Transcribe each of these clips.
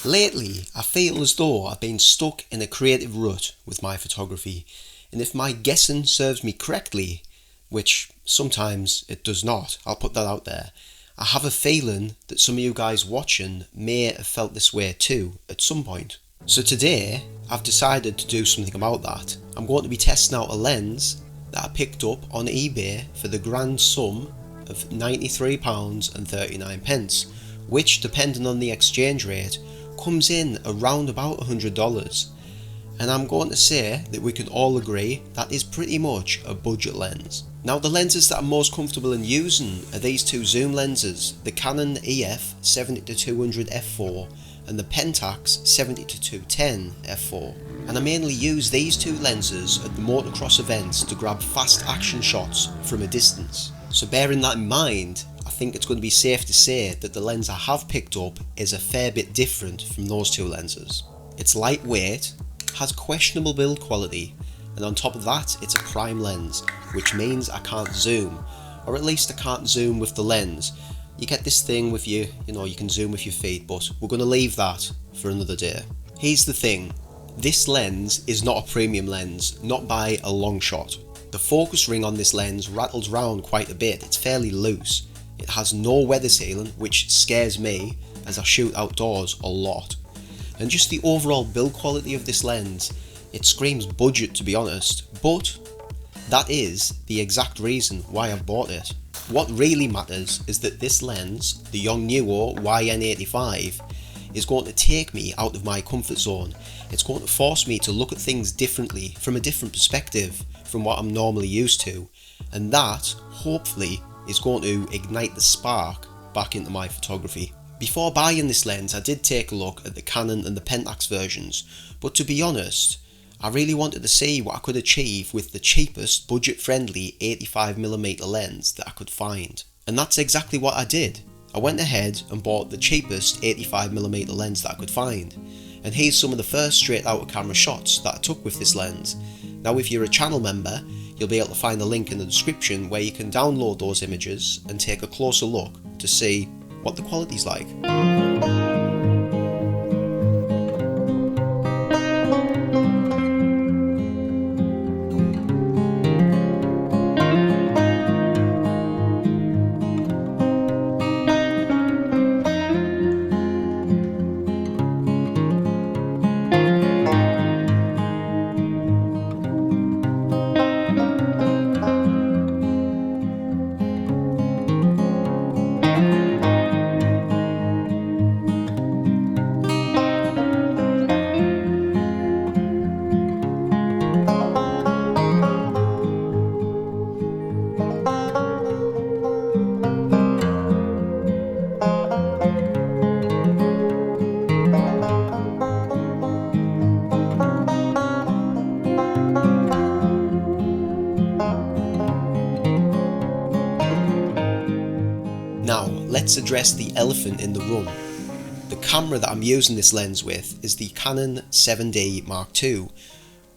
Lately, I feel as though I've been stuck in a creative rut with my photography, and if my guessing serves me correctly, which sometimes it does not, I'll put that out there, I have a feeling that some of you guys watching may have felt this way too at some point. So today, I've decided to do something about that. I'm going to be testing out a lens that I picked up on eBay for the grand sum of £93.39, which, depending on the exchange rate, comes in around about $100. And I'm going to say that we can all agree that is pretty much a budget lens. Now, the lenses that I'm most comfortable in using are these two zoom lenses, the Canon EF 70-200 f4 and the Pentax 70-210 f4. And I mainly use these two lenses at the motocross events to grab fast action shots from a distance. So bearing that in mind, I think it's going to be safe to say that the lens I have picked up is a fair bit different from those two lenses. It's lightweight, has questionable build quality, and on top of that, it's a prime lens, which means I can't zoom, or at least I can't zoom with the lens. You get this thing with you can zoom with your feet, but we're going to leave that for another day. Here's the thing, this lens is not a premium lens, not by a long shot. The focus ring on this lens rattles around quite a bit, it's fairly loose. It has no weather sealing, which scares me as I shoot outdoors a lot. And just the overall build quality of this lens, it screams budget to be honest, but that is the exact reason why I've bought it. What really matters is that this lens, the Yongnuo YN85, is going to take me out of my comfort zone. It's going to force me to look at things differently, from a different perspective from what I'm normally used to, and that, hopefully, is going to ignite the spark back into my photography. Before buying this lens, I did take a look at the Canon and the Pentax versions, but to be honest, I really wanted to see what I could achieve with the cheapest budget-friendly 85mm lens that I could find. And that's exactly what I did. I went ahead and bought the cheapest 85mm lens that I could find. And here's some of the first straight out of camera shots that I took with this lens. Now if you're a channel member, you'll be able to find the link in the description where you can download those images and take a closer look to see what the quality's like. Now, let's address the elephant in the room. The camera that I'm using this lens with is the Canon 7D Mark II,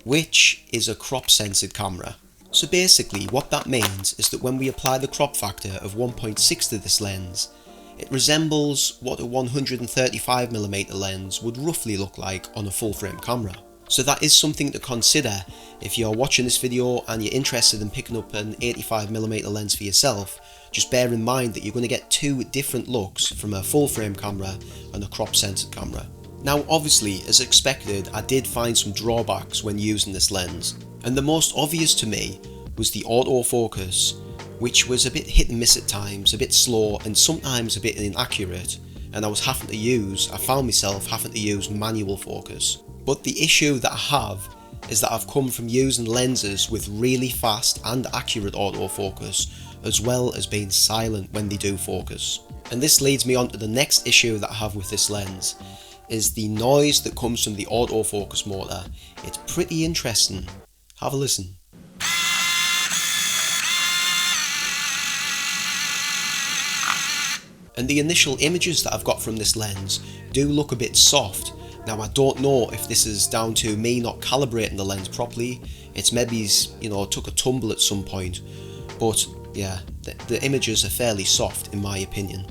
which is a crop censored camera. So basically what that means is that when we apply the crop factor of 1.6 to this lens, it resembles what a 135mm lens would roughly look like on a full frame camera. So that is something to consider if you're watching this video and you're interested in picking up an 85mm lens for yourself. Just bear in mind that you're going to get two different looks from a full frame camera and a crop censored camera. Now obviously, as expected, I did find some drawbacks when using this lens, and the most obvious to me was the autofocus, which was a bit hit and miss at times, a bit slow and sometimes a bit inaccurate, and I found myself having to use manual focus. But the issue that I have is that I've come from using lenses with really fast and accurate autofocus, as well as being silent when they do focus. And this leads me on to the next issue that I have with this lens, is the noise that comes from the autofocus motor. It's pretty interesting. Have a listen. And the initial images that I've got from this lens do look a bit soft. Now I don't know if this is down to me not calibrating the lens properly, it's maybe took a tumble at some point, but yeah, the images are fairly soft in my opinion.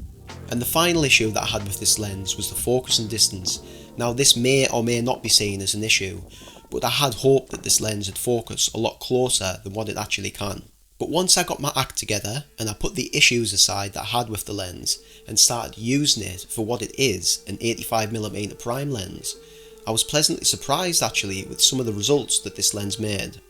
And the final issue that I had with this lens was the focus and distance. Now this may or may not be seen as an issue, but I had hoped that this lens would focus a lot closer than what it actually can. But once I got my act together and I put the issues aside that I had with the lens and started using it for what it is, an 85mm prime lens, I was pleasantly surprised actually with some of the results that this lens made.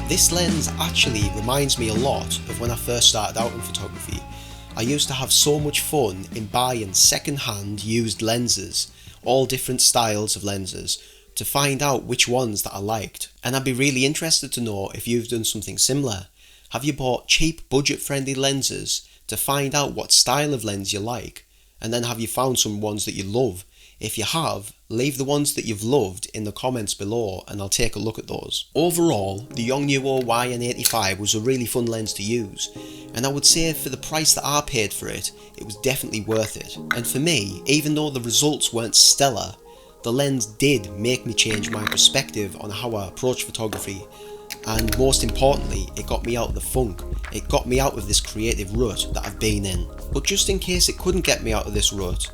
This lens actually reminds me a lot of when I first started out in photography. I used to have so much fun in buying second-hand used lenses, all different styles of lenses, to find out which ones that I liked. And I'd be really interested to know if you've done something similar. Have you bought cheap, budget-friendly lenses to find out what style of lens you like? And then have you found some ones that you love? If you have, leave the ones that you've loved in the comments below and I'll take a look at those. Overall, the Yongnuo YN85 was a really fun lens to use, and I would say for the price that I paid for it, it was definitely worth it. And for me, even though the results weren't stellar, the lens did make me change my perspective on how I approach photography, and most importantly, it got me out of the funk. It got me out of this creative rut that I've been in. But just in case it couldn't get me out of this rut,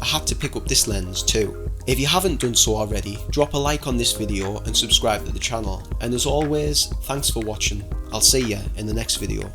I had to pick up this lens too. If you haven't done so already, drop a like on this video and subscribe to the channel. And as always, thanks for watching. I'll see you in the next video.